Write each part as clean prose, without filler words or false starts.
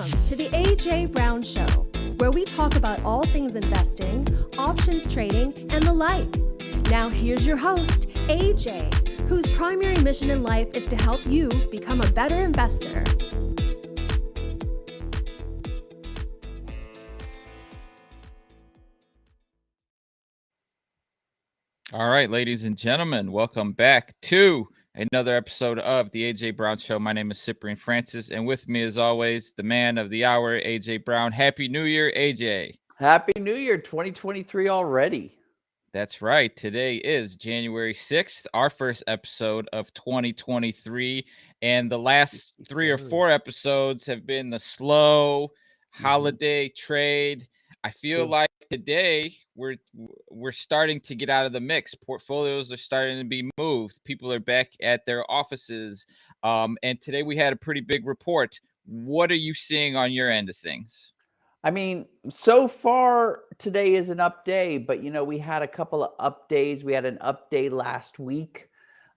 Welcome to the AJ Brown Show, where we talk about all things investing, options trading, and the like. Now here's your host, AJ, whose primary mission in life is to help you become a better investor. All right, ladies and gentlemen, welcome back to another episode of the AJ Brown Show. My name is Cyprian Francis, and with me, as always, the man of the hour, AJ Brown. Happy New Year, AJ. Happy New Year, 2023 already. That's right. Today is January 6th, our first episode of 2023. And the last 3 or 4 episodes have been the slow holiday trade. I feel like today we're starting to get out of the mix. Portfolios are starting to be moved. People are back at their offices. And today we had a pretty big report. What are you seeing on your end of things? I mean, so far today is an up day, but we had a couple of up days. We had an up day last week.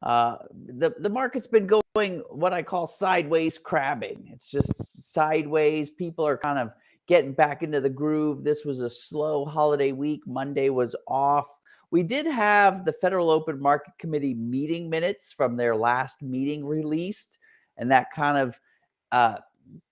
The market's been going what I call sideways crabbing. It's just sideways. People are kind of getting back into the groove. This was a slow holiday week. Monday was off. We did have the Federal Open Market Committee meeting minutes from their last meeting released, and that kind of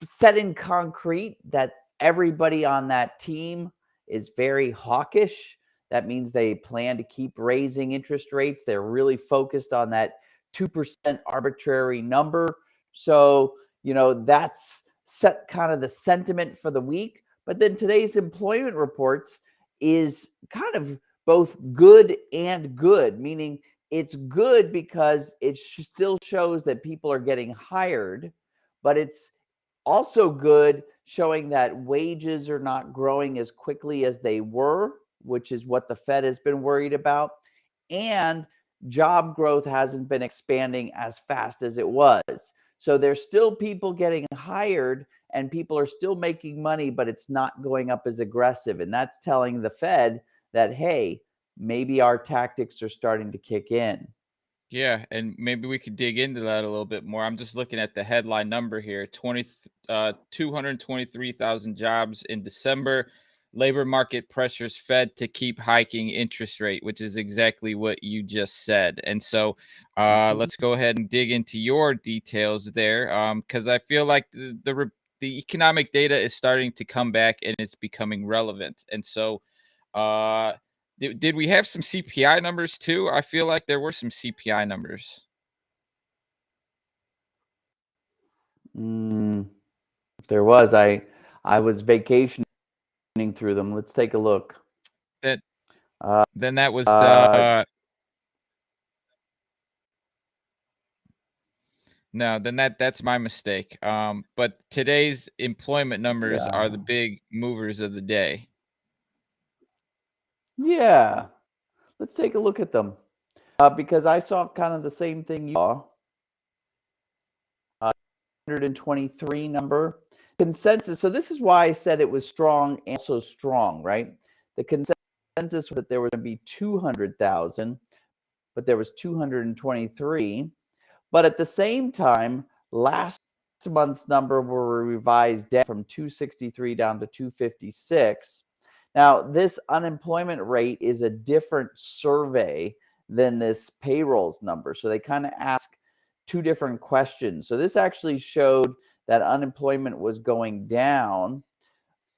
set in concrete that everybody on that team is very hawkish. That means they plan to keep raising interest rates. They're really focused on that 2% arbitrary number. So, that's set kind of the sentiment for the week. But then today's employment reports is kind of both good and good, meaning it's good because it still shows that people are getting hired, but it's also good showing that wages are not growing as quickly as they were, which is what the Fed has been worried about. And job growth hasn't been expanding as fast as it was. So there's still people getting hired and people are still making money, but it's not going up as aggressive. And that's telling the Fed that, hey, maybe our tactics are starting to kick in. Yeah, and maybe we could dig into that a little bit more. I'm just looking at the headline number here, 223,000 jobs in December. Labor market pressures Fed to keep hiking interest rate, which is exactly what you just said. And so let's go ahead and dig into your details there, because I feel like the economic data is starting to come back and it's becoming relevant. And so did we have some CPI numbers too? I feel like there were some CPI numbers. If there was, I was vacationing through them. Let's take a look. Then that was no, then that's my mistake. But today's employment numbers are the big movers of the day. Yeah, let's take a look at them because I saw kind of the same thing you saw. 123 number consensus. So this is why I said it was strong and so strong, right? The consensus that there was going to be 200,000, but there was 223. But at the same time, last month's number were revised down from 263 down to 256. Now, this unemployment rate is a different survey than this payrolls number. So they kind of ask two different questions. So this actually showed that unemployment was going down.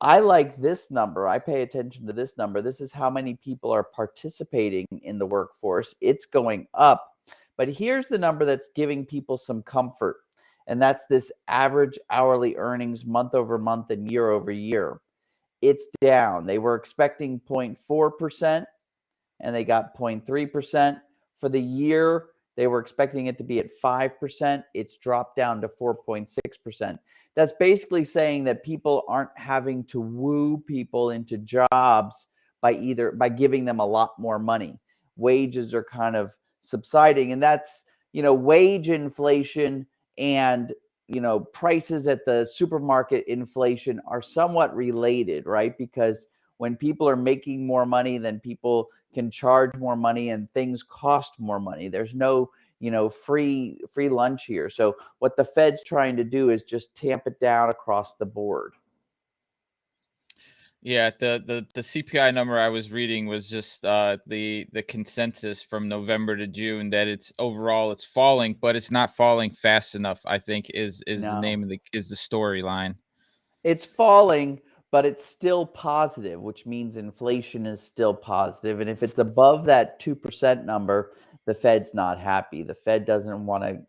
I like this number. I pay attention to this number. This is how many people are participating in the workforce. It's going up. But here's the number that's giving people some comfort. And that's this average hourly earnings month over month and year over year. It's down. They were expecting 0.4% and they got 0.3%. For the year, they were expecting it to be at 5%. It's dropped down to 4.6%. That's basically saying that people aren't having to woo people into jobs by giving them a lot more money. Wages are kind of subsiding, and that's, wage inflation and prices at the supermarket inflation are somewhat related, right? Because when people are making more money, then people can charge more money and things cost more money. There's no free lunch here. So what the Fed's trying to do is just tamp it down across the board. Yeah, the CPI number I was reading was just the consensus from November to June that it's overall it's falling, but it's not falling fast enough, I think is the No. name of the storyline. It's falling, but it's still positive, which means inflation is still positive. And if it's above that 2% number, the Fed's not happy. The Fed doesn't want to,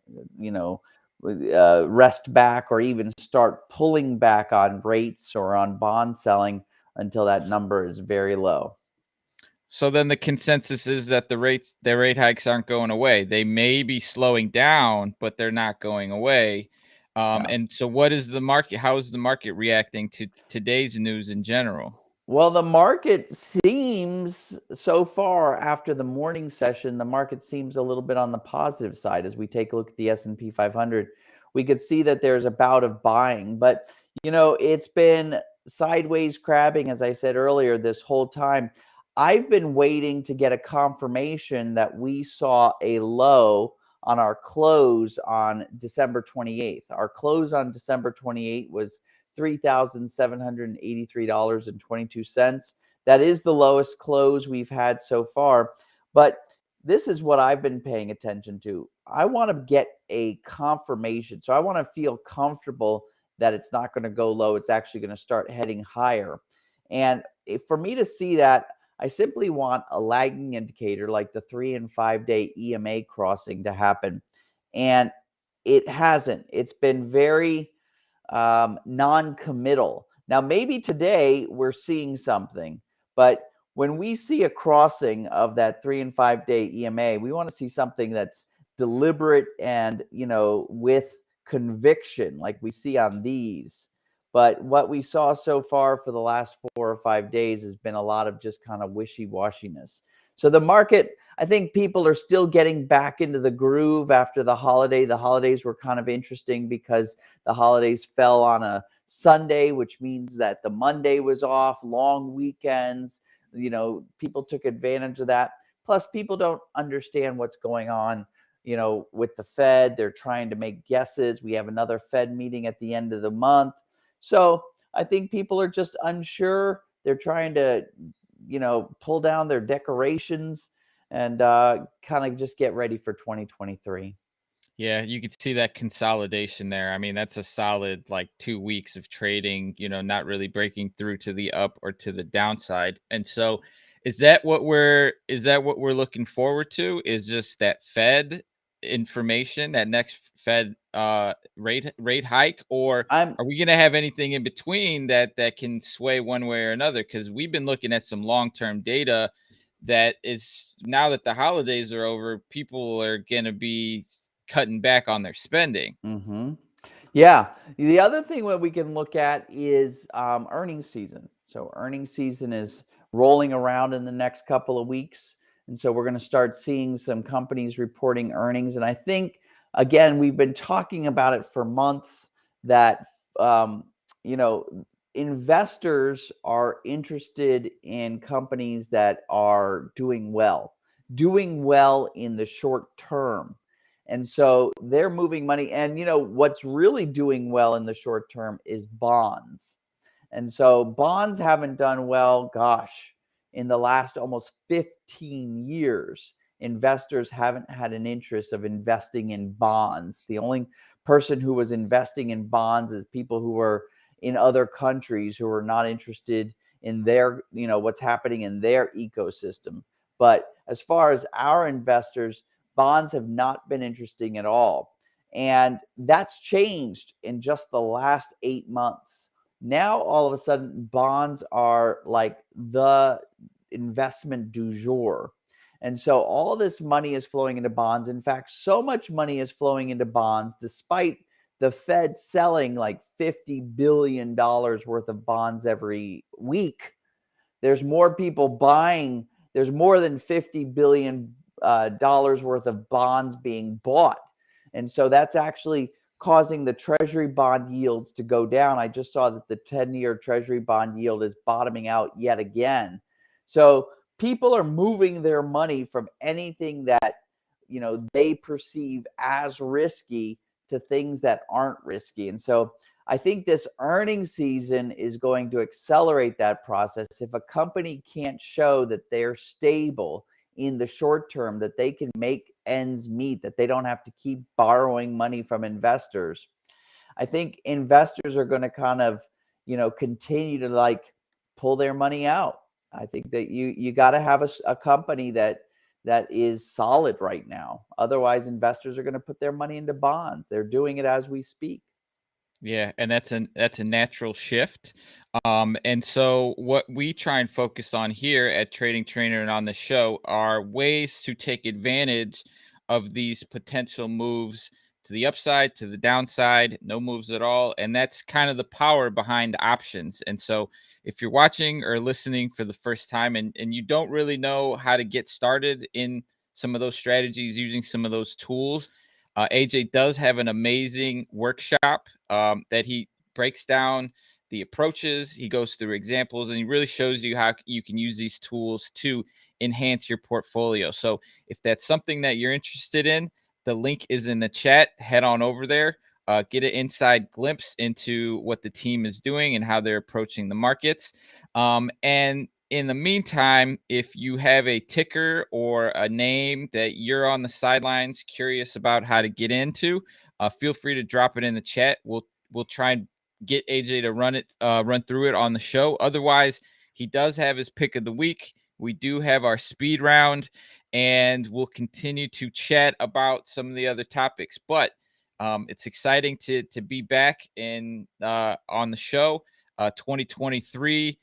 rest back or even start pulling back on rates or on bond selling until that number is very low. So then the consensus is that the rate hikes aren't going away. They may be slowing down, but they're not going away. Yeah. And so what is the market? How is the market reacting to today's news in general? Well, the market seems so far after the morning session, the market seems a little bit on the positive side. As we take a look at the S&P 500, we could see that there's a bout of buying, but it's been sideways crabbing, as I said earlier, this whole time. I've been waiting to get a confirmation that we saw a low on our close on December 28th. Our close on December 28th was $3,783.22. That is the lowest close we've had so far. But this is what I've been paying attention to. I want to get a confirmation. So I want to feel comfortable that it's not going to go low. It's actually going to start heading higher. And for me to see that, I simply want a lagging indicator like the 3 and 5 day EMA crossing to happen. And it hasn't. It's been very non-committal. Now, maybe today we're seeing something, but when we see a crossing of that 3 and 5 day EMA, we want to see something that's deliberate and, with conviction like we see on these. But what we saw so far for the last 4 or 5 days has been a lot of just kind of wishy-washiness. So the market, I think people are still getting back into the groove after the holiday. The holidays were kind of interesting because the holidays fell on a Sunday, which means that the Monday was off, long weekends. People took advantage of that. Plus, people don't understand what's going on, with the Fed. They're trying to make guesses. We have another Fed meeting at the end of the month. So I think people are just unsure. They're trying to, pull down their decorations and kind of just get ready for 2023. Yeah, you could see that consolidation there. I mean, that's a solid 2 weeks of trading, not really breaking through to the up or to the downside. And so is that what we're looking forward to? Is just that Fed information, that next Fed rate hike, or are we going to have anything in between that can sway one way or another? Because we've been looking at some long-term data that is, now that the holidays are over, people are going to be cutting back on their spending. Mm-hmm. Yeah. The other thing that we can look at is earnings season. So earnings season is rolling around in the next couple of weeks. And so we're going to start seeing some companies reporting earnings. And I think, again, we've been talking about it for months that, investors are interested in companies that are doing well in the short term. And so they're moving money. And, what's really doing well in the short term is bonds. And so bonds haven't done well, in the last almost 15 years. Investors haven't had an interest of investing in bonds. The only person who was investing in bonds is people who were in other countries who are not interested in their, what's happening in their ecosystem. But as far as our investors, bonds have not been interesting at all. And that's changed in just the last 8 months. Now, all of a sudden, bonds are like the investment du jour. And so all this money is flowing into bonds. In fact, so much money is flowing into bonds, despite the Fed selling like $50 billion worth of bonds every week. There's more people buying. There's more than $50 billion worth of bonds being bought. And so that's actually causing the Treasury bond yields to go down. I just saw that the 10-year Treasury bond yield is bottoming out yet again. So people are moving their money from anything that, they perceive as risky to things that aren't risky. And so I think this earnings season is going to accelerate that process. If a company can't show that they're stable in the short term, that they can make ends meet, that they don't have to keep borrowing money from investors, I think investors are going to kind of, continue to like pull their money out. I think that you got to have a company that is solid right now. Otherwise, investors are going to put their money into bonds. They're doing it as we speak. Yeah, and that's a natural shift. And so what we try and focus on here at Trading Trainer and on the show are ways to take advantage of these potential moves to the upside, to the downside, no moves at all. And that's kind of the power behind options. And so if you're watching or listening for the first time and you don't really know how to get started in some of those strategies using some of those tools, AJ does have an amazing workshop that he breaks down the approaches. He goes through examples and he really shows you how you can use these tools to enhance your portfolio. So if that's something that you're interested in, the link is in the chat. Head on over there, get an inside glimpse into what the team is doing and how they're approaching the markets. And in the meantime, if you have a ticker or a name that you're on the sidelines curious about how to get into, feel free to drop it in the chat. We'll try and get AJ to run through it on the show. Otherwise, he does have his pick of the week. We do have our speed round, and we'll continue to chat about some of the other topics. But it's exciting to be back on the show. 2023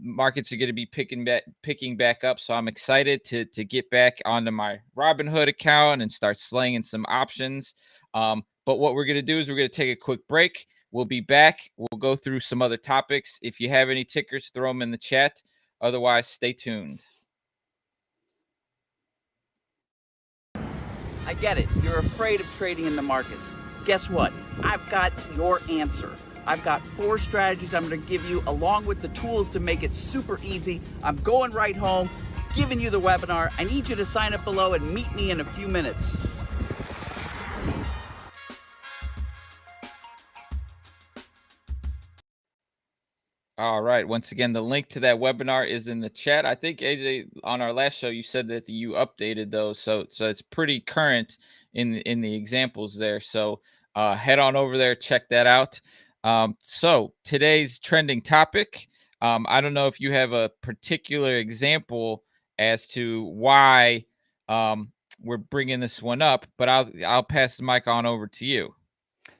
markets are going to be picking back up, so I'm excited to get back onto my Robinhood account and start slinging some options. But what we're going to do is we're going to take a quick break. We'll be back. We'll go through some other topics. If you have any tickers, throw them in the chat. Otherwise, stay tuned. I get it. You're afraid of trading in the markets. Guess what? I've got your answer. I've got 4 strategies I'm going to give you along with the tools to make it super easy. I'm going right home, giving you the webinar. I need you to sign up below and meet me in a few minutes. All right. Once again, the link to that webinar is in the chat. I think AJ, on our last show, you said that you updated those, so it's pretty current in the examples there. So head on over there, check that out. So today's trending topic. I don't know if you have a particular example as to why we're bringing this one up, but I'll pass the mic on over to you.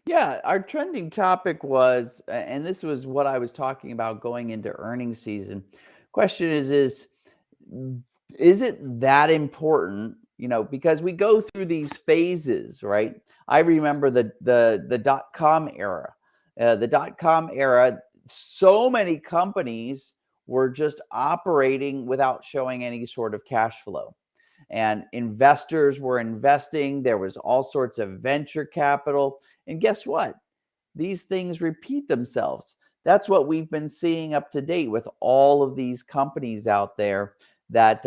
Yeah, our trending topic was, and this was what I was talking about going into earnings season. Question is it that important? Because we go through these phases, right? I remember the .com era. The .com era, so many companies were just operating without showing any sort of cash flow. And investors were investing. There was all sorts of venture capital. And guess what? These things repeat themselves. That's what we've been seeing up to date with all of these companies out there, that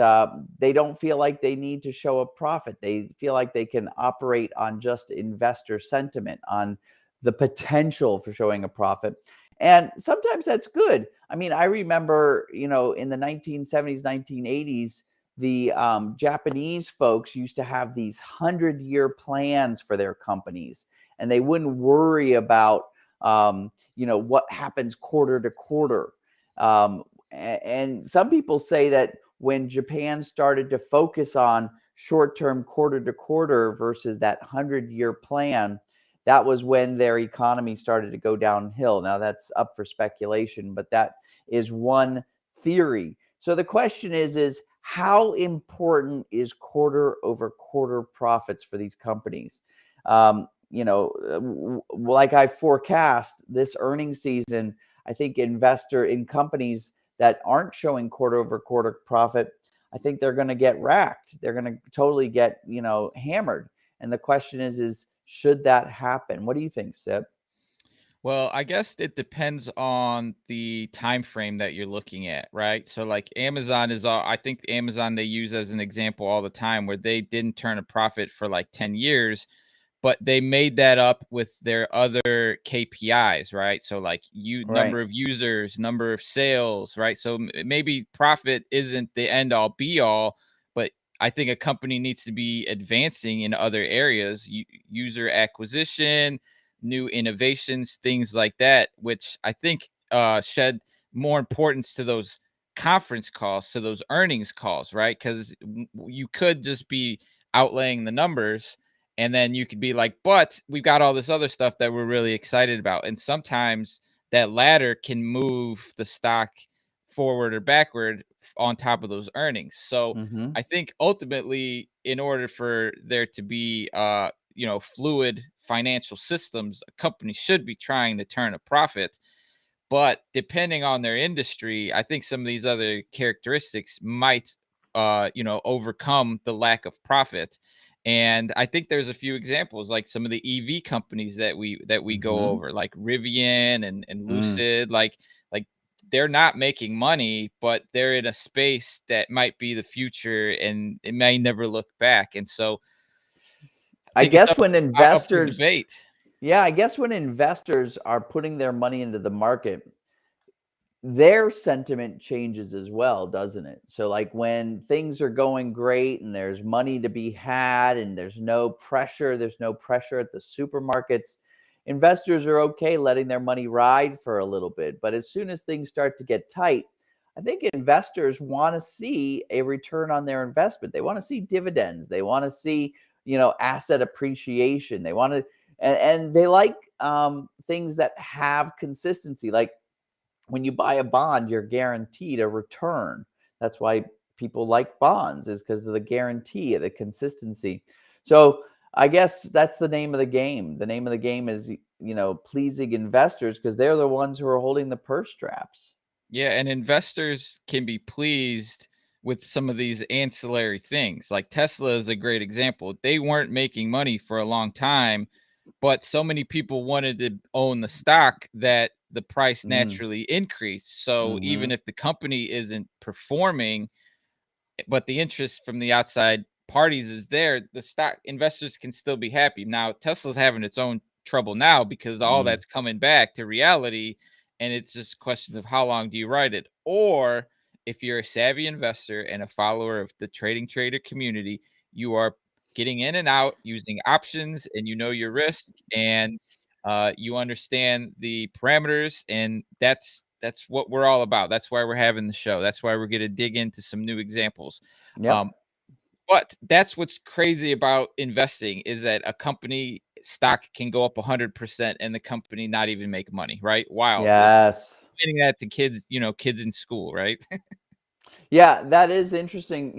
they don't feel like they need to show a profit. They feel like they can operate on just investor sentiment, on the potential for showing a profit. And sometimes that's good. I mean, I remember, in the 1970s, 1980s, the Japanese folks used to have these 100-year plans for their companies, and they wouldn't worry about, what happens quarter to quarter. And some people say that when Japan started to focus on short-term quarter to quarter versus that 100-year plan, that was when their economy started to go downhill. Now, that's up for speculation, but that is one theory. So the question is how important is quarter over quarter profits for these companies? Like I forecast this earnings season, I think investor in companies that aren't showing quarter over quarter profit, I think they're going to get racked. They're going to totally get, hammered. And the question is should that happen? What do you think, Sip? Well, I guess it depends on the time frame that you're looking at, right? So like Amazon is all I think Amazon they use as an example all the time where they didn't turn a profit for like 10 years, but they made that up with their other KPIs, right? So like Right. number of users, number of sales, right? So maybe profit isn't the end all be all, but I think a company needs to be advancing in other areas, user acquisition, new innovations, things like that, which I think shed more importance to those conference calls, to those earnings calls, right? Because you could just be outlaying the numbers and then you could be like, but we've got all this other stuff that we're really excited about. And sometimes that ladder can move the stock forward or backward on top of those earnings. So Mm-hmm. I think ultimately, in order for there to be fluid financial systems, a company should be trying to turn a profit. But depending on their industry, I think some of these other characteristics might overcome the lack of profit. And I think there's a few examples, like some of the EV companies that we go Mm-hmm. over, like Rivian and Mm. Lucid, like they're not making money, but they're in a space that might be the future and it may never look back. And so I I think it's guess when up for investors, debate. yeah, I guess when investors are putting their money into the market, their sentiment changes as well, doesn't it? So, like when things are going great and there's money to be had and there's no pressure at the supermarkets, investors are okay letting their money ride for a little bit. But as soon as things start to get tight, I think investors want to see a return on their investment. They want to see dividends. They want to see, asset appreciation. They want to, and they like things that have consistency. Like when you buy a bond, you're guaranteed a return. That's why people like bonds, is because of the guarantee, the consistency. So I guess that's the name of the game. The name of the game is, pleasing investors because they're the ones who are holding the purse straps. Yeah, and investors can be pleased with some of these ancillary things. Like Tesla is a great example. They weren't making money for a long time, but so many people wanted to own the stock that the price Mm, naturally increased. So hmm. even if the company isn't performing, but the interest from the outside parties is there, the stock investors can still be happy. Now, Tesla's having its own trouble now because all Mm. that's coming back to reality. And it's just a question of how long do you ride it? Or if you're a savvy investor and a follower of the trading trader community, you are getting in and out using options and you know your risk and you understand the parameters. And that's what we're all about. That's why we're having the show. That's why we're going to dig into some new examples. Yep. Um, but that's what's crazy about investing is that a company stock can go up 100% and the company not even make money, right? Wild. Yes. Explaining that to kids, kids in school, right? Yeah, that is interesting.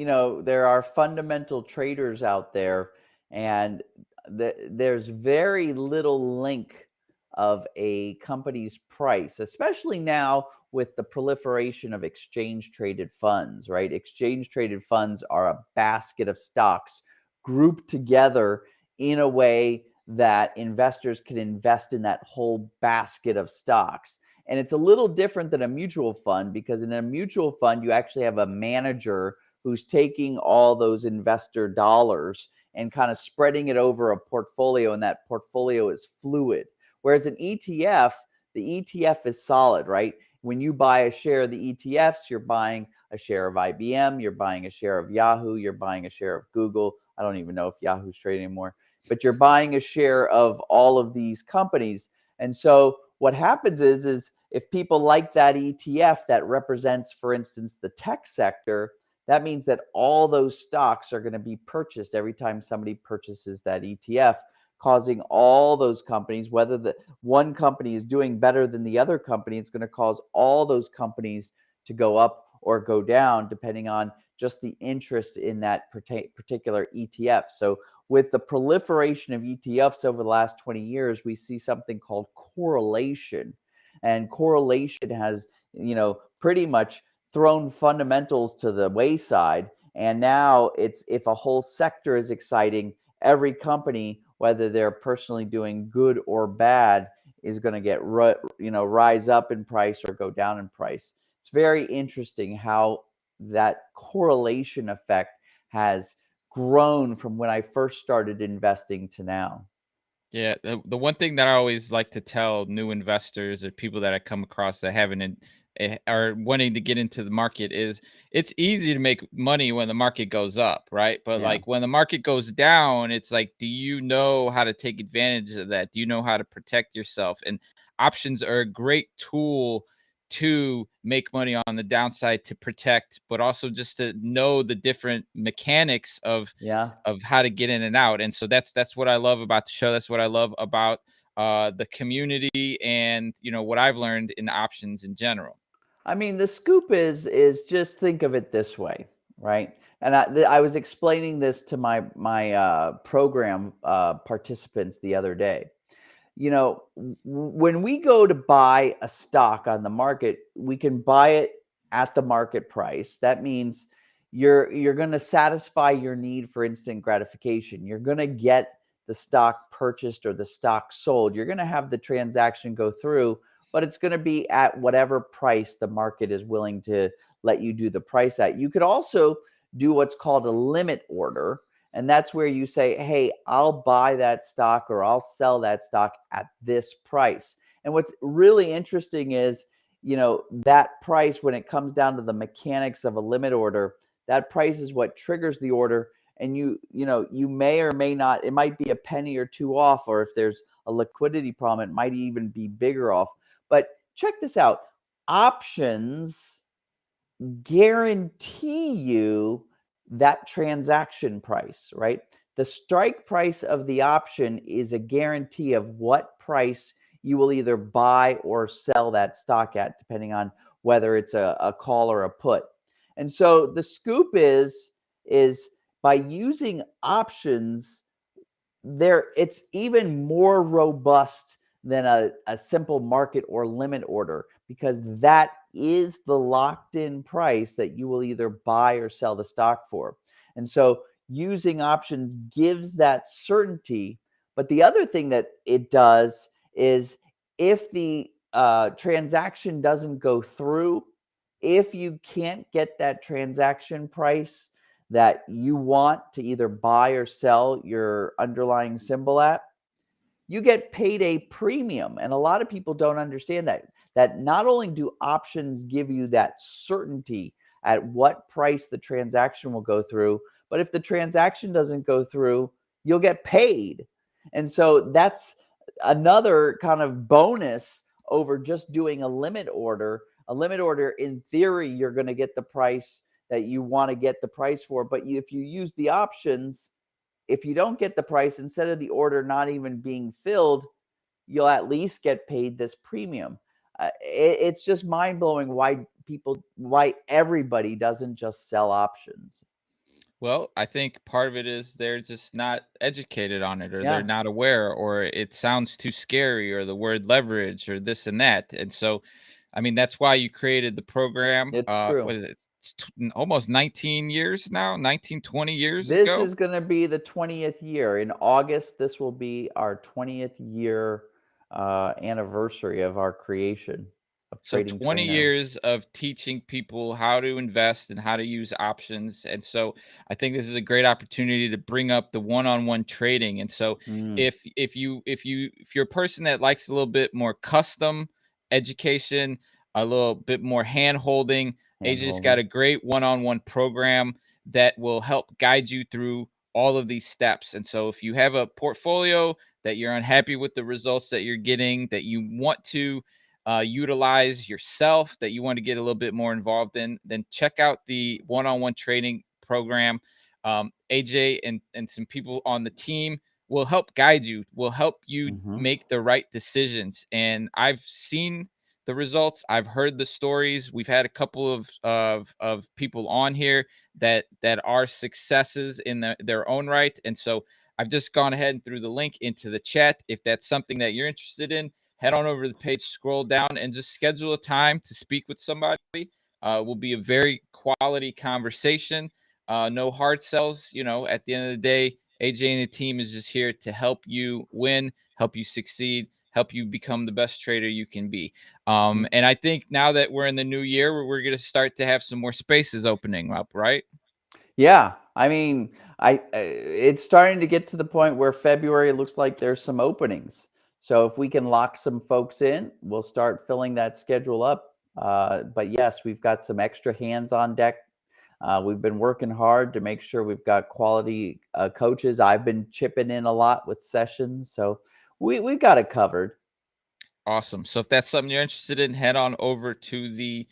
There are fundamental traders out there, and there's very little link of a company's price, especially now with the proliferation of exchange traded funds, right? Exchange traded funds are a basket of stocks grouped together in a way that investors can invest in that whole basket of stocks. And it's a little different than a mutual fund because in a mutual fund, you actually have a manager who's taking all those investor dollars and kind of spreading it over a portfolio, and that portfolio is fluid. Whereas an ETF, the ETF is solid, right? When you buy a share of the ETFs, you're buying a share of IBM, you're buying a share of Yahoo, you're buying a share of Google. I don't even know if Yahoo's trading anymore, but you're buying a share of all of these companies. And so what happens is if people like that ETF that represents, for instance, the tech sector, that means that all those stocks are going to be purchased every time somebody purchases that ETF, causing all those companies, whether the one company is doing better than the other company, it's going to cause all those companies to go up or go down, depending on just the interest in that particular ETF. So with the proliferation of ETFs over the last 20 years, we see something called correlation. And correlation has, pretty much thrown fundamentals to the wayside. And now it's if a whole sector is exciting, every company, whether they're personally doing good or bad, is going to get rise up in price or go down in price. It's very interesting how that correlation effect has grown from when I first started investing to now. Yeah, the one thing that I always like to tell new investors or people that I come across that haven't are wanting to get into the market is it's easy to make money when the market goes up, right? But Yeah. like when the market goes down, it's like, do you know how to take advantage of that? Do you know how to protect yourself? And options are a great tool to make money on the downside to protect, but also just to know the different mechanics of Yeah. how to get in and out. And so that's what I love about the show. That's what I love about the community and what I've learned in options in general. I mean, the scoop is just think of it this way, right? And I was explaining this to my program participants the other day. When we go to buy a stock on the market, we can buy it at the market price. That means you're going to satisfy your need for instant gratification. You're going to get the stock purchased or the stock sold. You're going to have the transaction go through, but it's going to be at whatever price the market is willing to let you do the price at. You could also do what's called a limit order. And that's where you say, hey, I'll buy that stock or I'll sell that stock at this price. And what's really interesting is, that price, when it comes down to the mechanics of a limit order, that price is what triggers the order. And you may or may not, it might be a penny or two off, or if there's a liquidity problem, it might even be bigger off. But check this out. Options guarantee you that transaction price, right? The strike price of the option is a guarantee of what price you will either buy or sell that stock at, depending on whether it's a call or a put. And so the scoop is by using options, it's even more robust than a simple market or limit order, because that is the locked in price that you will either buy or sell the stock for. And so using options gives that certainty. But the other thing that it does is, if the transaction doesn't go through, if you can't get that transaction price that you want to either buy or sell your underlying symbol at, you get paid a premium. And a lot of people don't understand that not only do options give you that certainty at what price the transaction will go through, but if the transaction doesn't go through, you'll get paid. And so that's another kind of bonus over just doing a limit order. A limit order, in theory, you're going to get the price that you want to get the price for. But if you use the options, if you don't get the price, instead of the order not even being filled, you'll at least get paid this premium. It's just mind-blowing why everybody doesn't just sell options. Well, I think part of it is they're just not educated on it, or Yeah. they're not aware, or it sounds too scary, or the word leverage, or this and that. And so, I mean, that's why you created the program. It's true. What is it? It's almost 19 years now, 19, 20 years This ago. is going to be the 20th year. In August, this will be our 20th year anniversary of our creation of So Trading 20 Trainer. years of teaching people how to invest and how to use options. And so I think this is a great opportunity to bring up the one-on-one trading. And so Mm, if you're a person that likes a little bit more custom education, a little bit more hand holding, AJ's got hand-holding. a great one-on-one program that will help guide you through all of these steps. And so if you have a portfolio that you're unhappy with the results that you're getting, that you want to utilize yourself, that you want to get a little bit more involved in, then check out the one-on-one training program. AJ and some people on the team will help guide you, will help you Mhm. make the right decisions. And I've seen the results. I've heard the stories. We've had a couple of people on here that are successes in their own right. And so I've just gone ahead and threw the link into the chat. If that's something that you're interested in, head on over to the page, scroll down, and just schedule a time to speak with somebody. Will be a very quality conversation. No hard sells. At the end of the day, AJ and the team is just here to help you win, help you succeed, help you become the best trader you can be. And I think now that we're in the new year, we're going to start to have some more spaces opening up, right? Yeah, I mean, it's starting to get to the point where February looks like there's some openings. So if we can lock some folks in, we'll start filling that schedule up. But yes, we've got some extra hands on deck. We've been working hard to make sure we've got quality coaches. I've been chipping in a lot with sessions, so we got it covered. Awesome. So if that's something you're interested in, head on over to the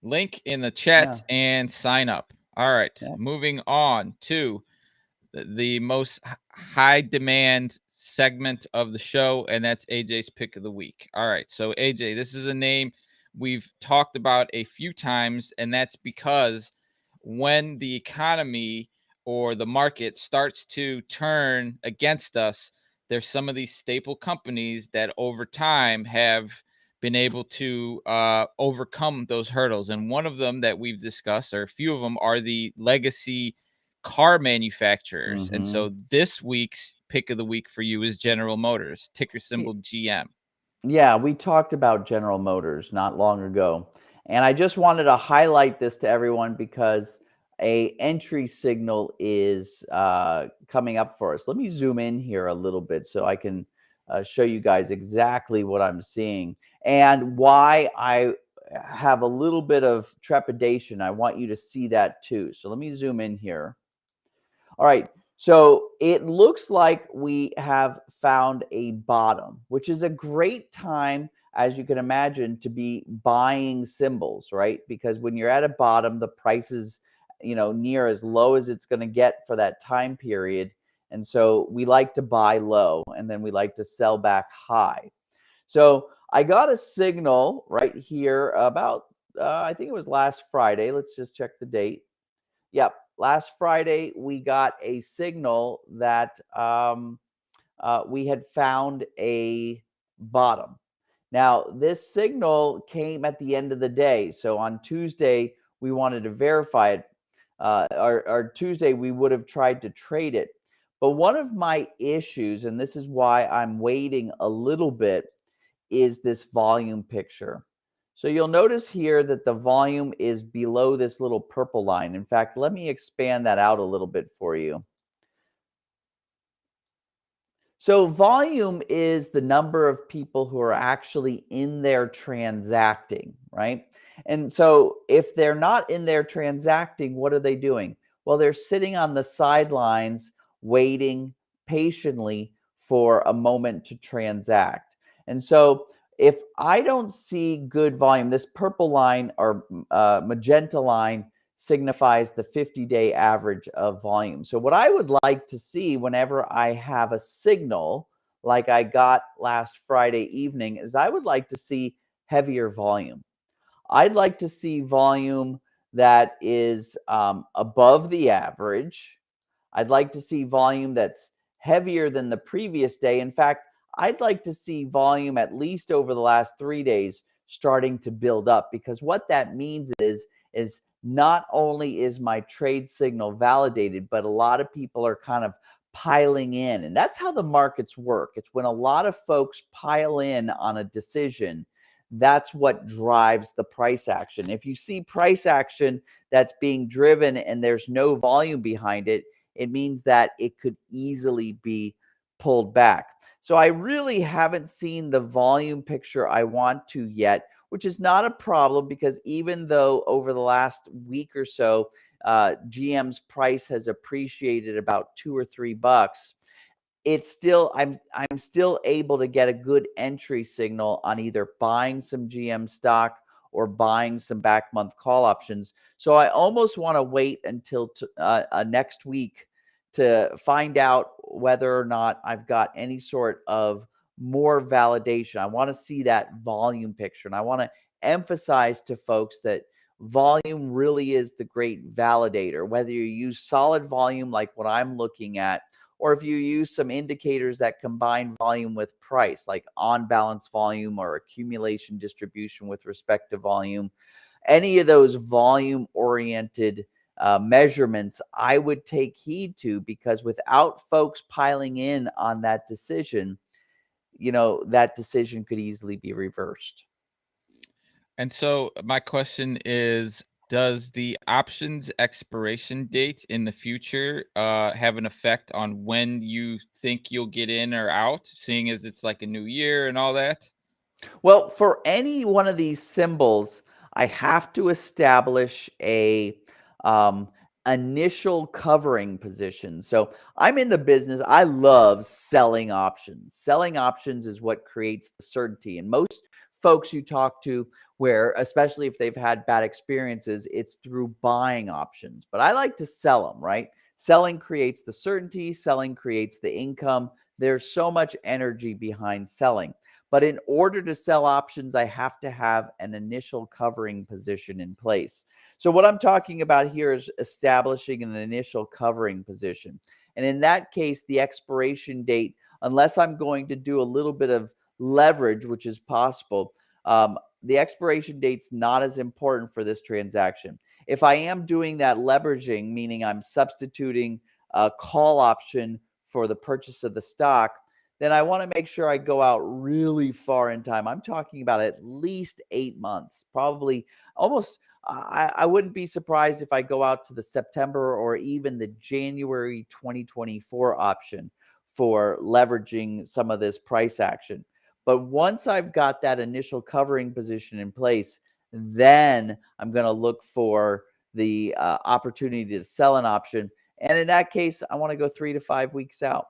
link in the chat and sign up. All right, moving on to the most high demand segment of the show, and that's AJ's pick of the week. All right, so AJ, this is a name we've talked about a few times, and that's because when the economy or the market starts to turn against us, there's some of these staple companies that over time have been able to overcome those hurdles. And one of them that we've discussed, or a few of them, are the legacy car manufacturers. And so this week's pick of the week for you is General Motors, ticker symbol GM. Yeah, we talked about General Motors not long ago. And I just wanted to highlight this to everyone because a entry signal is coming up for us. Let me zoom in here a little bit so I can show you guys exactly what I'm seeing and why I have a little bit of trepidation. I want you to see that too. So let me zoom in here. All right. So it looks like we have found a bottom, which is a great time, as you can imagine, to be buying symbols, right? Because when you're at a bottom, the price is, near as low as it's going to get for that time period. And so we like to buy low and then we like to sell back high. So I got a signal right here about, I think it was last Friday. Let's just check the date. Yep. Last Friday, we got a signal that we had found a bottom. Now, this signal came at the end of the day. So on Tuesday, we wanted to verify it. Or Tuesday, we would have tried to trade it. But one of my issues, and this is why I'm waiting a little bit, is this volume picture. So you'll notice here that the volume is below this little purple line. In fact, let me expand that out a little bit for you. So volume is the number of people who are actually in there transacting, right? And so if they're not in there transacting, what are they doing? Well, they're sitting on the sidelines waiting patiently for a moment to transact. And so if I don't see good volume, this purple line or magenta line signifies the 50-day average of volume. So what I would like to see whenever I have a signal like I got last Friday evening is I would like to see heavier volume. I'd like to see volume that is above the average. I'd like to see volume that's heavier than the previous day. In fact, I'd like to see volume at least over the last 3 days starting to build up, because what that means is not only is my trade signal validated, but a lot of people are kind of piling in. And that's how the markets work. It's when a lot of folks pile in on a decision, that's what drives the price action. If you see price action that's being driven and there's no volume behind it, it means that it could easily be pulled back. So I really haven't seen the volume picture I want to yet, which is not a problem, because even though over the last week or so, GM's price has appreciated about $2 or $3, it's still, I'm still able to get a good entry signal on either buying some GM stock or buying some back month call options. So I almost want to wait until next week to find out whether or not I've got any sort of more validation. I want to see that volume picture. And I want to emphasize to folks that volume really is the great validator, whether you use solid volume like what I'm looking at, or if you use some indicators that combine volume with price, like on balance volume or accumulation distribution with respect to volume. Any of those volume oriented measurements I would take heed to, because without folks piling in on that decision, that decision could easily be reversed. And so my question is, does the options expiration date in the future have an effect on when you think you'll get in or out, seeing as it's like a new year and all that? Well, for any one of these symbols, I have to establish a um, initial covering position. So I'm in the business. I love selling options. Selling options is what creates the certainty. And most folks you talk to, where especially if they've had bad experiences, it's through buying options. But I like to sell them, right? Selling creates the certainty. Selling creates the income. There's so much energy behind selling. But in order to sell options, I have to have an initial covering position in place. So what I'm talking about here is establishing an initial covering position. And in that case, the expiration date, unless I'm going to do a little bit of leverage, which is possible, the expiration date's not as important for this transaction. If I am doing that leveraging, meaning I'm substituting a call option for the purchase of the stock, then I want to make sure I go out really far in time. I'm talking about at least 8 months, probably almost. I wouldn't be surprised if I go out to the September or even the January 2024 option for leveraging some of this price action. But once I've got that initial covering position in place, then I'm going to look for the opportunity to sell an option. And in that case, I want to go 3 to 5 weeks out.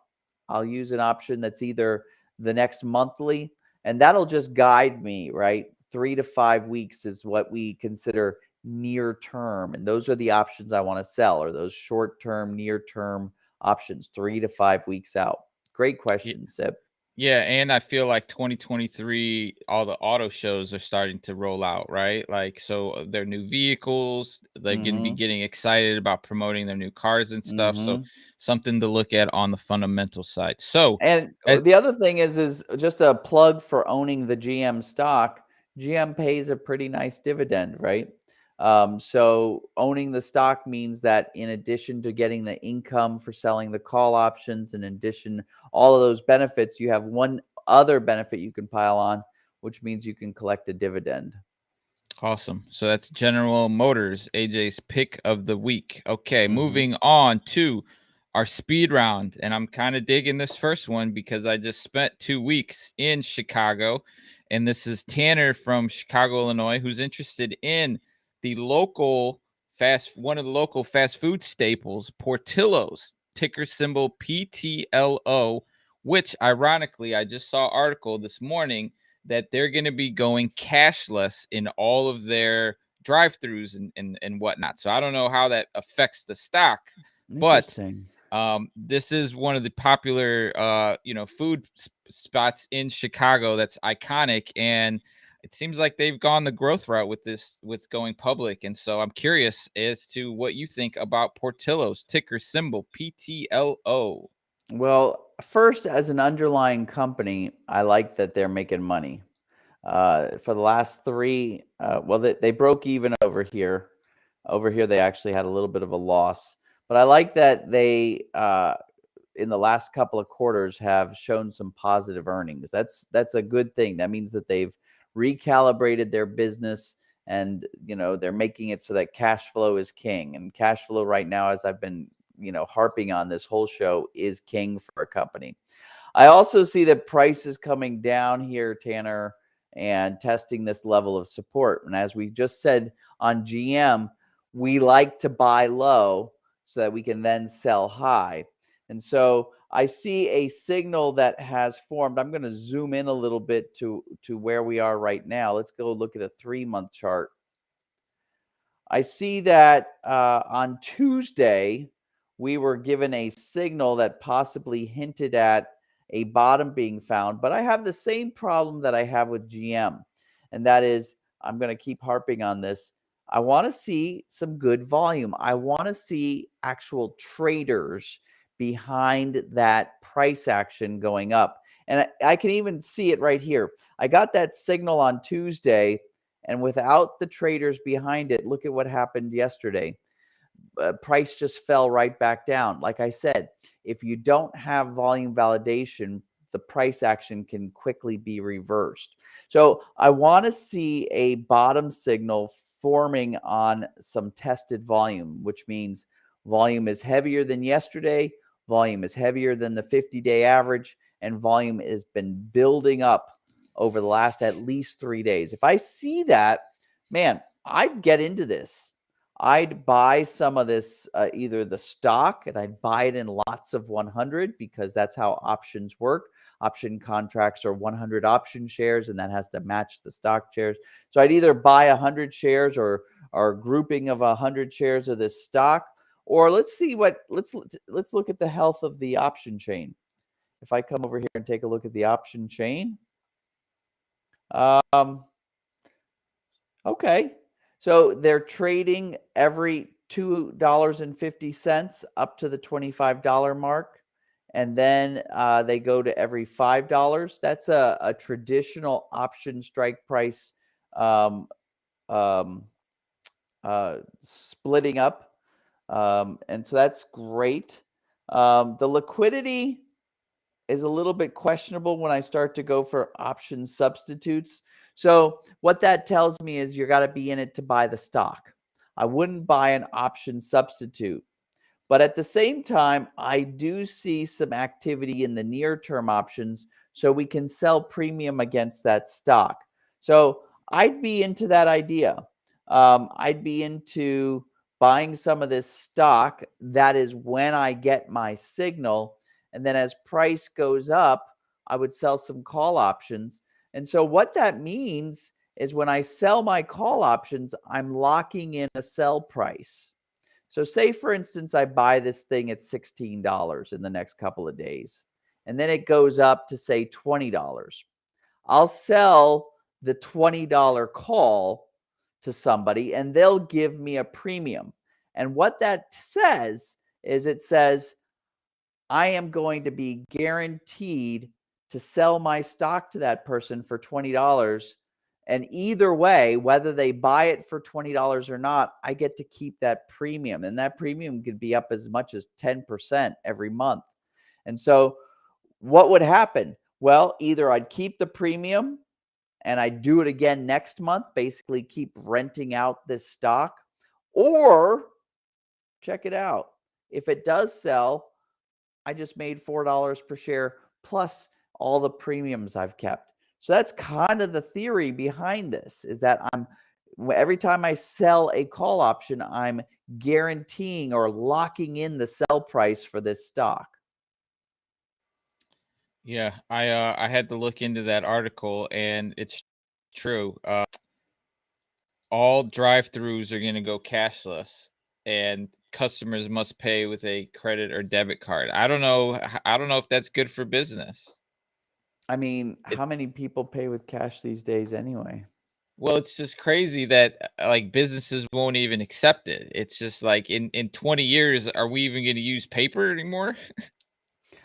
I'll use an option that's either the next monthly, and that'll just guide me, right? 3 to 5 weeks is what we consider near term. And those are the options I want to sell, or those short term, near term options, 3 to 5 weeks out. Great question, Sib. Yeah, and I feel like 2023, all the auto shows are starting to roll out, right? Like, so their new vehicles, they're going to be getting excited about promoting their new cars and stuff. So something to look at on the fundamental side. So, and the other thing is just a plug for owning the GM stock. GM pays a pretty nice dividend, right? So owning the stock means that in addition to getting the income for selling the call options, in addition, all of those benefits, you have one other benefit you can pile on, which means you can collect a dividend. Awesome. So that's General Motors, AJ's pick of the week. Okay, moving on to our speed round. And I'm kind of digging this first one because I just spent 2 weeks in Chicago. And this is Tanner from Chicago, Illinois, who's interested in the one of the local fast food staples, Portillo's, ticker symbol PTLO, which ironically, I just saw an article this morning that they're going to be going cashless in all of their drive-thrus and whatnot. So I don't know how that affects the stock, but this is one of the popular, food spots in Chicago that's iconic, and it seems like they've gone the growth route with going public. And so I'm curious as to what you think about Portillo's, ticker symbol PTLO. Well, first, as an underlying company, I like that they're making money. For the last 3, they broke even over here. Over here, they actually had a little bit of a loss. But I like that they, in the last couple of quarters, have shown some positive earnings. That's a good thing. That means that they've recalibrated their business, and they're making it so that cash flow is king. And cash flow right now, as I've been harping on this whole show, is king for a company. I also see that price is coming down here, Tanner, and testing this level of support. And as we just said on GM, we like to buy low so that we can then sell high. And so I see a signal that has formed. I'm going to zoom in a little bit to where we are right now. Let's go look at a 3-month chart. I see that on Tuesday, we were given a signal that possibly hinted at a bottom being found. But I have the same problem that I have with GM. And that is, I'm going to keep harping on this. I want to see some good volume. I want to see actual traders behind that price action going up. And I can even see it right here. I got that signal on Tuesday, and without the traders behind it, look at what happened yesterday. Price just fell right back down. Like I said, if you don't have volume validation the price action can quickly be reversed. So I want to see a bottom signal forming on some tested volume, which means volume is heavier than yesterday, volume is heavier than the 50-day average, and volume has been building up over the last at least 3 days. If I see that, man, I'd get into this. I'd buy some of this, either the stock, and I'd buy it in lots of 100 because that's how options work. Option contracts are 100 option shares, and that has to match the stock shares. So I'd either buy 100 shares or a grouping of 100 shares of this stock, or let's look at the health of the option chain. If I come over here and take a look at the option chain, okay. So they're trading every $2.50 up to the $25 mark. And then they go to every $5. That's a traditional option strike price splitting up. And so that's great. The liquidity is a little bit questionable when I start to go for option substitutes. So what that tells me is you got to be in it to buy the stock. I wouldn't buy an option substitute. But at the same time, I do see some activity in the near-term options, so we can sell premium against that stock. So I'd be into that idea. I'd be into buying some of this stock. That is when I get my signal. And then as price goes up, I would sell some call options. And so what that means is when I sell my call options, I'm locking in a sell price. So say, for instance, I buy this thing at $16 in the next couple of days, and then it goes up to, say, $20. I'll sell the $20 call to somebody, and they'll give me a premium. And what that says is it says, I am going to be guaranteed to sell my stock to that person for $20. And either way, whether they buy it for $20 or not, I get to keep that premium. And that premium could be up as much as 10% every month. And so what would happen? Well, either I'd keep the premium and I'd do it again next month, basically keep renting out this stock, or check it out. If it does sell, I just made $4 per share plus all the premiums I've kept. So that's kind of the theory behind this, is that every time I sell a call option, I'm guaranteeing or locking in the sell price for this stock. Yeah, I had to look into that article, and it's true. All drive-throughs are going to go cashless, and customers must pay with a credit or debit card. I don't know if that's good for business. I mean, how many people pay with cash these days anyway? Well, it's just crazy that like businesses won't even accept it. It's just like in 20 years, are we even going to use paper anymore?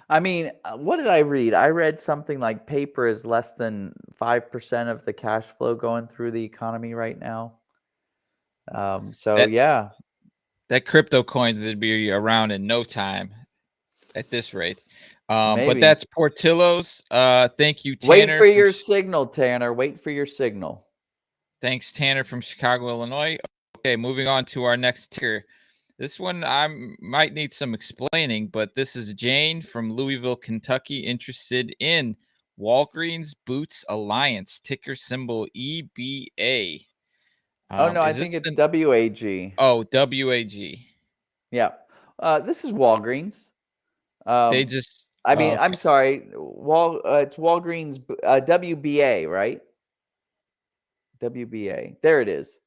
I mean, what did I read? I read something like paper is less than 5% of the cash flow going through the economy right now. Yeah. That crypto coins would be around in no time at this rate. But Maybe. that's Portillo's. Thank you, Tanner. Wait for your signal, Tanner. Wait for your signal. Thanks, Tanner from Chicago, Illinois. Okay, moving on to our next ticker. This one I might need some explaining, but this is Jane from Louisville, Kentucky, interested in Walgreens Boots Alliance, ticker symbol EBA. Oh, no, I think it's WAG. Oh, WAG. Yeah. This is Walgreens. They just... okay. I'm sorry. It's Walgreens, WBA, right? WBA. There it is.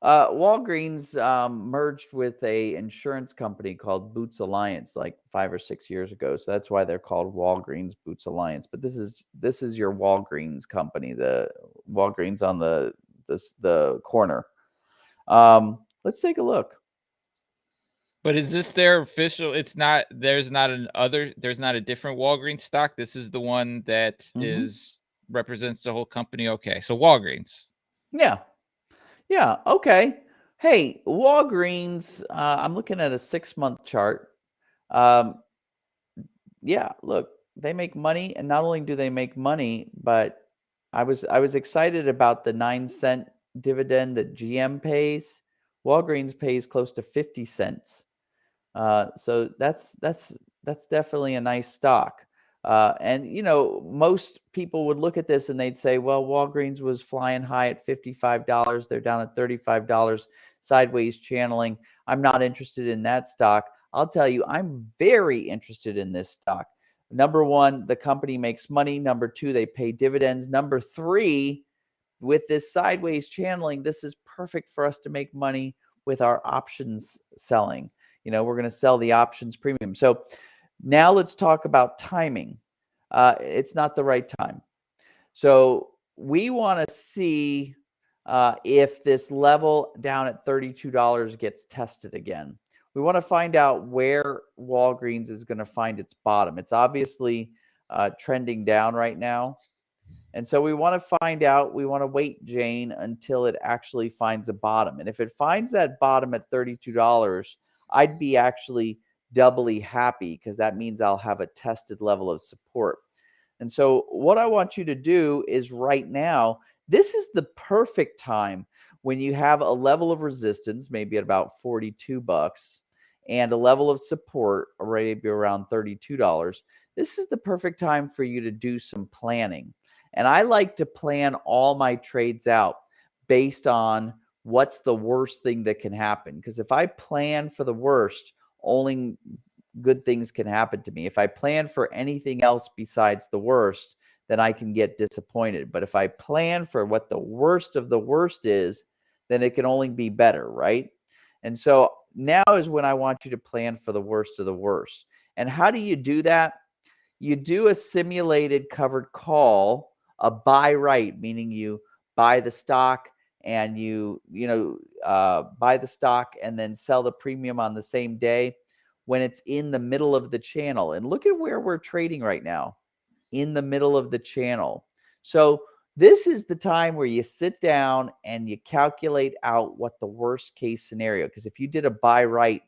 Walgreens merged with a insurance company called Boots Alliance like 5 or 6 years ago. So that's why they're called Walgreens Boots Alliance. But this is your Walgreens company, the Walgreens on the corner. Let's take a look. But is this their official? It's not. There's not a different Walgreens stock. This is the one that represents the whole company. Okay, so Walgreens. Yeah. Okay. Hey, Walgreens. I'm looking at a 6-month chart. Yeah. Look, they make money, and not only do they make money, but I was excited about the 9-cent dividend that GM pays. Walgreens pays close to 50 cents. So that's definitely a nice stock. And most people would look at this and they'd say, well, Walgreens was flying high at $55. They're down at $35, sideways channeling. I'm not interested in that stock. I'll tell you, I'm very interested in this stock. Number one, the company makes money. Number two, they pay dividends. Number three, with this sideways channeling, this is perfect for us to make money with our options selling. We're going to sell the options premium. So now let's talk about timing. It's not the right time. So we want to see if this level down at $32 gets tested again. We want to find out where Walgreens is going to find its bottom. It's obviously trending down right now. And so we want to find out, we want to wait, Jane, until it actually finds a bottom. And if it finds that bottom at $32, I'd be actually doubly happy, because that means I'll have a tested level of support. And so what I want you to do is right now, this is the perfect time when you have a level of resistance, maybe at about $42, and a level of support maybe around $32. This is the perfect time for you to do some planning. And I like to plan all my trades out based on what's the worst thing that can happen. Because if I plan for the worst, only good things can happen to me. If I plan for anything else besides the worst, then I can get disappointed. But if I plan for what the worst of the worst is, then it can only be better, right? And so now is when I want you to plan for the worst of the worst. And how do you do that? You do a simulated covered call, a buy right, meaning you buy the stock and you buy the stock and then sell the premium on the same day when it's in the middle of the channel. And look at where we're trading right now, in the middle of the channel. So this is the time where you sit down and you calculate out what the worst case scenario, because if you did a buy right,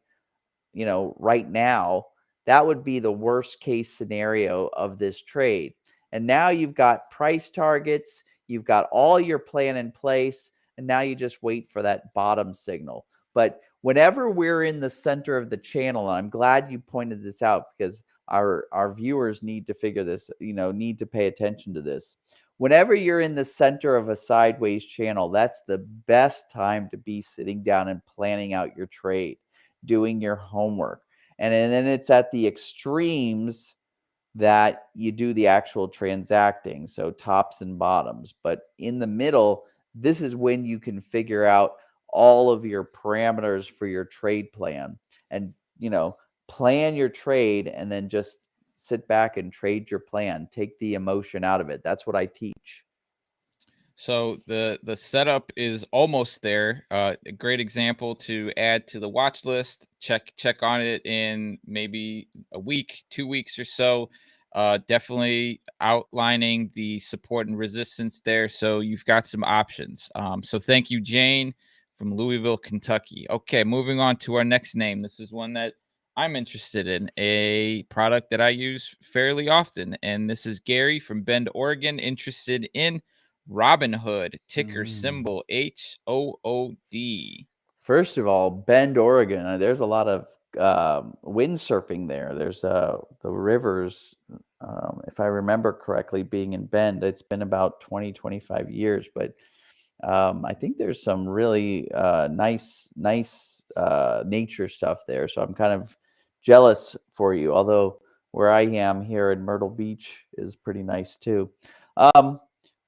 right now, that would be the worst case scenario of this trade. And now you've got price targets, you've got all your plan in place, and now you just wait for that bottom signal. But whenever we're in the center of the channel, and I'm glad you pointed this out, because our viewers need to figure this, need to pay attention to this. Whenever you're in the center of a sideways channel, that's the best time to be sitting down and planning out your trade, doing your homework. And then it's at the extremes that you do the actual transacting, so tops and bottoms. But in the middle, this is when you can figure out all of your parameters for your trade plan, and plan your trade, and then just sit back and trade your plan. Take the emotion out of it. That's what I teach. So the setup is almost there. A great example to add to the watch list. Check on it in maybe a week, 2 weeks or so. Definitely outlining the support and resistance there, so you've got some options. So thank you, Jane from Louisville, Kentucky. Okay, moving on to our next name. This is one that I'm interested in, a product that I use fairly often, and this is Gary from Bend, Oregon, interested in Robinhood, ticker symbol HOOD. First of all, Bend, Oregon, there's a lot of windsurfing there. There's the rivers, if I remember correctly, being in Bend. It's been about 20-25 years, but I think there's some really nice nature stuff there. So I'm kind of jealous for you, although where I am here in Myrtle Beach is pretty nice too.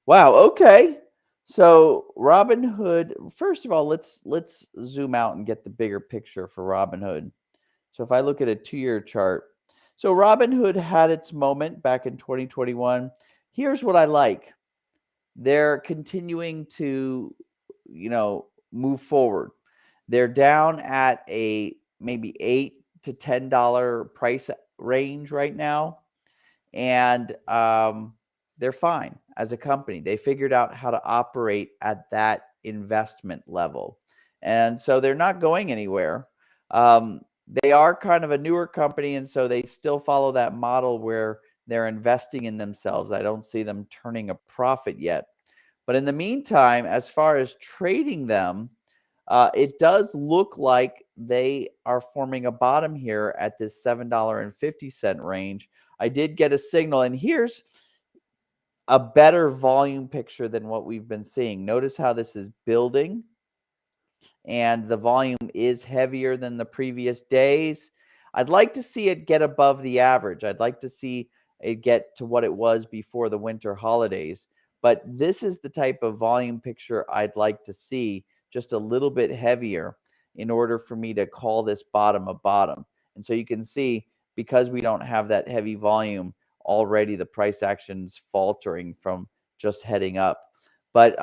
Wow. Okay. So Robinhood, first of all, let's zoom out and get the bigger picture for Robinhood. So if I look at a 2-year chart, so Robinhood had its moment back in 2021. Here's what I like. They're continuing to, move forward. They're down at a maybe $8 to $10 price range right now. And they're fine as a company. They figured out how to operate at that investment level. And so they're not going anywhere. They are kind of a newer company, and so they still follow that model where They're investing in themselves. I don't see them turning a profit yet. But in the meantime, as far as trading them, it does look like they are forming a bottom here at this $7.50 range. I did get a signal, and here's a better volume picture than what we've been seeing. Notice how this is building, and the volume is heavier than the previous days. I'd like to see it get above the average. I'd like to see it get to what it was before the winter holidays. But this is the type of volume picture I'd like to see, just a little bit heavier in order for me to call this bottom a bottom. And so you can see, because we don't have that heavy volume, already the price action's faltering from just heading up. But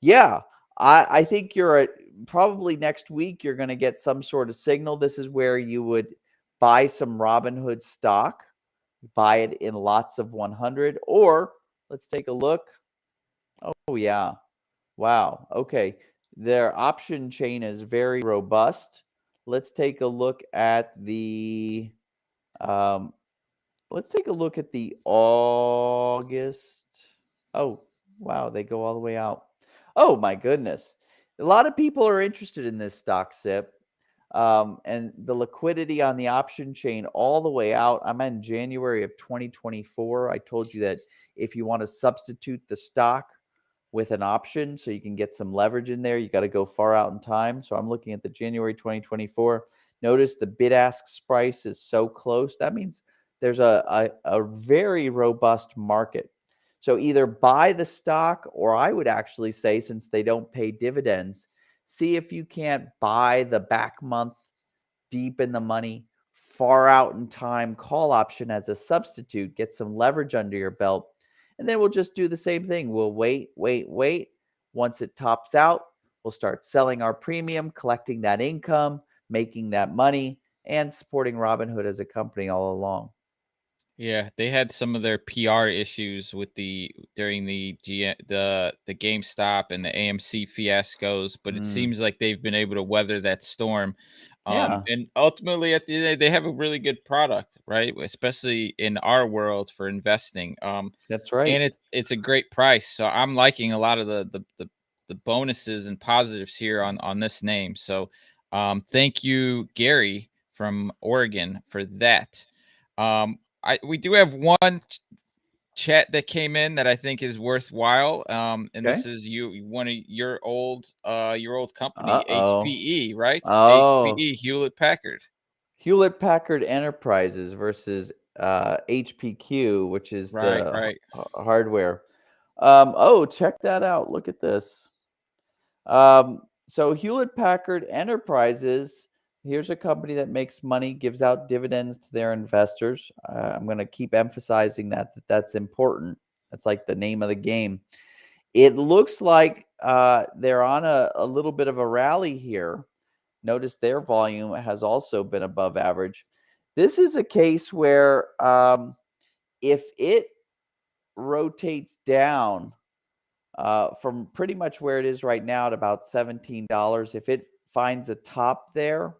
yeah, I think you're at probably next week, you're going to get some sort of signal. This is where you would buy some Robinhood stock, buy it in lots of 100, or let's take a look. Oh, yeah. Wow. Okay. Their option chain is very robust. Let's take a look at the August. Oh, wow, they go all the way out. Oh my goodness. A lot of people are interested in this stock, SIP. And the liquidity on the option chain all the way out. I'm in January of 2024. I told you that if you want to substitute the stock with an option so you can get some leverage in there, you got to go far out in time. So I'm looking at the January 2024. Notice the bid-ask price is so close. That means there's a very robust market. So either buy the stock, or I would actually say, since they don't pay dividends, see if you can't buy the back month deep in the money, far out in time call option as a substitute, get some leverage under your belt. And then we'll just do the same thing. We'll wait. Once it tops out, we'll start selling our premium, collecting that income, making that money, and supporting Robinhood as a company all along. Yeah, they had some of their PR issues with during the GameStop and the AMC fiascos, but it seems like they've been able to weather that storm. Yeah. And ultimately, at the end of the day, they have a really good product, right? Especially in our world for investing. That's right. And it's a great price. So I'm liking a lot of the bonuses and positives here on this name. So thank you, Gary from Oregon, for that. We do have one chat that came in that I think is worthwhile. And this is one of your old company, HPE, right? Oh. HPE, Hewlett Packard. Hewlett Packard Enterprises versus HPQ, which is the hardware. Oh, check that out. Look at this. So Hewlett Packard Enterprises, here's a company that makes money, gives out dividends to their investors. I'm going to keep emphasizing that's important. That's like the name of the game. It looks like they're on a little bit of a rally here. Notice their volume has also been above average. This is a case where if it rotates down from pretty much where it is right now at about $17, if it finds a top there,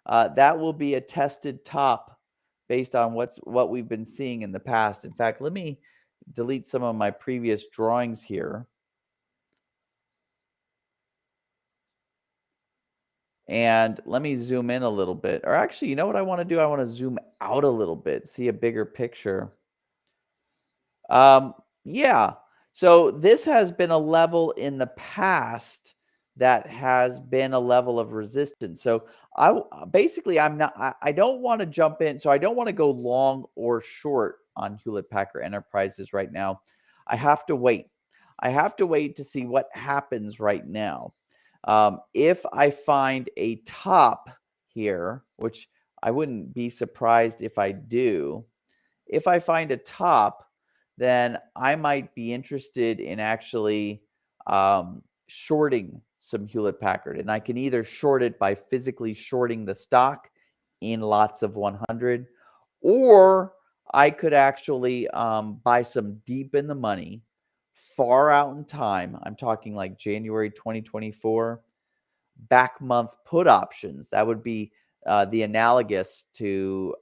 that will be a tested top based on what we've been seeing in the past. In fact, let me delete some of my previous drawings here. And let me zoom in a little bit. Or actually, you know what I want to do? I want to zoom out a little bit, see a bigger picture. Yeah. So this has been a level in the past that has been a level of resistance. So I don't want to jump in. So I don't want to go long or short on Hewlett Packard Enterprises right now. I have to wait. I have to wait to see what happens right now. If I find a top here, which I wouldn't be surprised if I do, if I find a top, then I might be interested in actually shorting some Hewlett Packard. And I can either short it by physically shorting the stock in lots of 100, or I could actually buy some deep in the money, far out in time. I'm talking like January 2024, back month put options. That would be the analogous to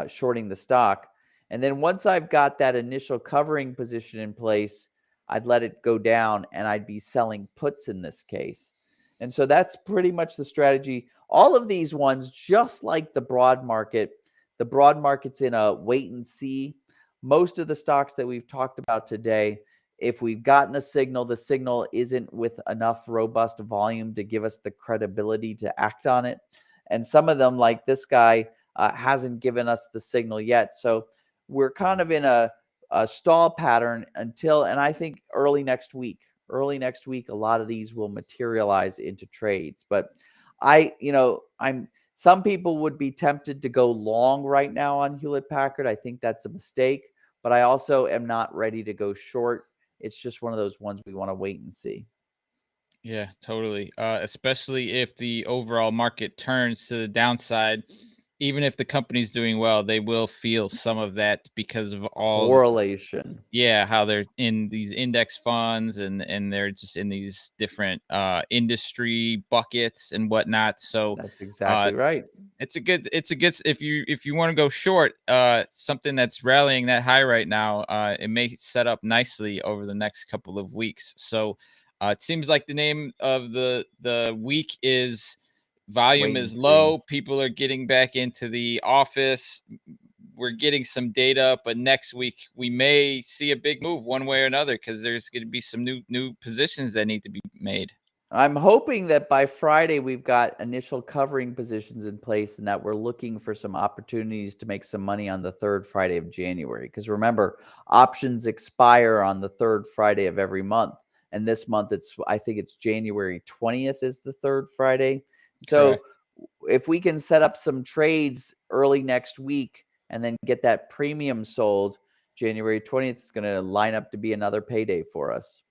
shorting the stock. And then once I've got that initial covering position in place, I'd let it go down and I'd be selling puts in this case. And so that's pretty much the strategy. All of these ones, just like the broad market's in a wait and see. Most of the stocks that we've talked about today, if we've gotten a signal, the signal isn't with enough robust volume to give us the credibility to act on it. And some of them, like this guy, hasn't given us the signal yet. So we're kind of in a stall pattern until, and I think early next week, a lot of these will materialize into trades. But some people would be tempted to go long right now on Hewlett Packard. I think that's a mistake, but I also am not ready to go short. It's just one of those ones we want to wait and see. Yeah, totally. Especially if the overall market turns to the downside, even if the company's doing well, they will feel some of that because of all correlation. Yeah, how they're in these index funds and they're just in these different industry buckets and whatnot. So that's exactly right. It's a good if you want to go short, something that's rallying that high right now, it may set up nicely over the next couple of weeks. So it seems like the name of the week is volume is low. People are getting back into the office. We're getting some data, but next week we may see a big move one way or another because there's going to be some new positions that need to be made. I'm hoping that by Friday we've got initial covering positions in place and that we're looking for some opportunities to make some money on the third Friday of January. Because remember, options expire on the third Friday of every month. And this month, I think it's January 20th is the third Friday. So Correct. If we can set up some trades early next week and then get that premium sold, January 20th is going to line up to be another payday for us.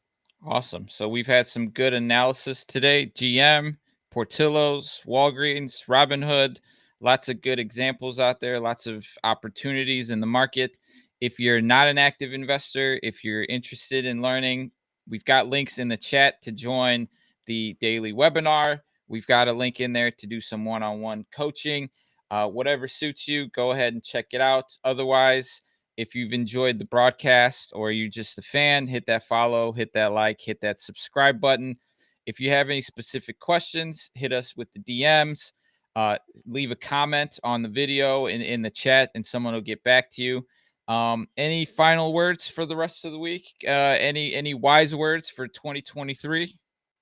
Awesome. So we've had some good analysis today. GM, Portillo's, Walgreens, Robinhood, lots of good examples out there, lots of opportunities in the market. If you're not an active investor, if you're interested in learning, we've got links in the chat to join the daily webinar. We've got a link in there to do some one-on-one coaching. Whatever suits you, go ahead and check it out. Otherwise, if you've enjoyed the broadcast or you're just a fan, hit that follow, hit that like, hit that subscribe button. If you have any specific questions, hit us with the DMs. Leave a comment on the video in the chat, and someone will get back to you. Any final words for the rest of the week? Any wise words for 2023?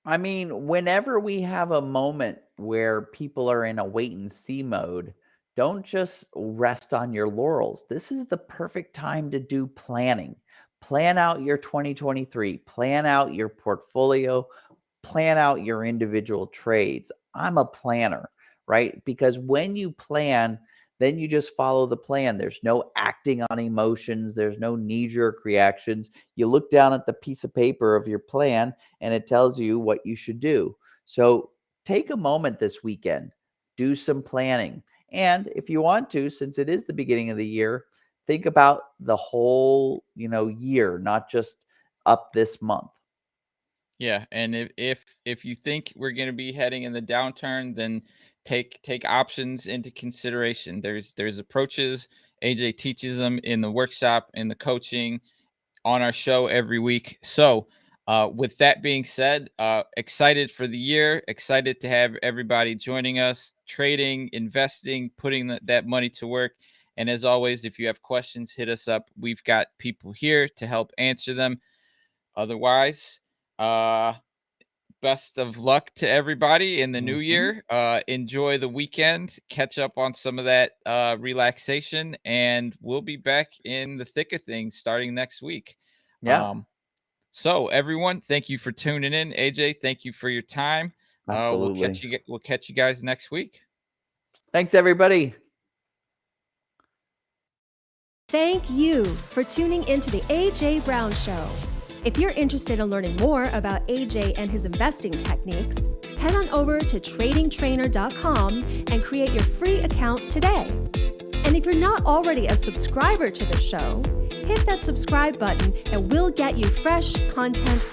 I mean, whenever we have a moment where people are in a wait and see mode, don't just rest on your laurels. This is the perfect time to do planning. Plan out your 2023, plan out your portfolio, plan out your individual trades. I'm a planner, right? Because when you plan, then you just follow the plan. There's no acting on emotions. There's no knee-jerk reactions. You look down at the piece of paper of your plan and it tells you what you should do. So take a moment this weekend, do some planning. And if you want to, since it is the beginning of the year, think about the whole, year, not just up this month. Yeah, and if you think we're going to be heading in the downturn, then take options into consideration. There's approaches. AJ teaches them in the workshop, in the coaching, on our show every week. So with that being said, excited for the year, excited to have everybody joining us, trading, investing, putting that money to work. And as always, if you have questions, hit us up. We've got people here to help answer them. Otherwise, best of luck to everybody in the new year. Enjoy the weekend, catch up on some of that relaxation, and we'll be back in the thick of things starting next week. Yeah. So everyone, thank you for tuning in. AJ, thank you for your time. Absolutely. We'll catch you guys next week. Thanks, everybody. Thank you for tuning into the AJ Brown Show. If you're interested in learning more about AJ and his investing techniques, head on over to tradingtrainer.com and create your free account today. And if you're not already a subscriber to the show, hit that subscribe button and we'll get you fresh content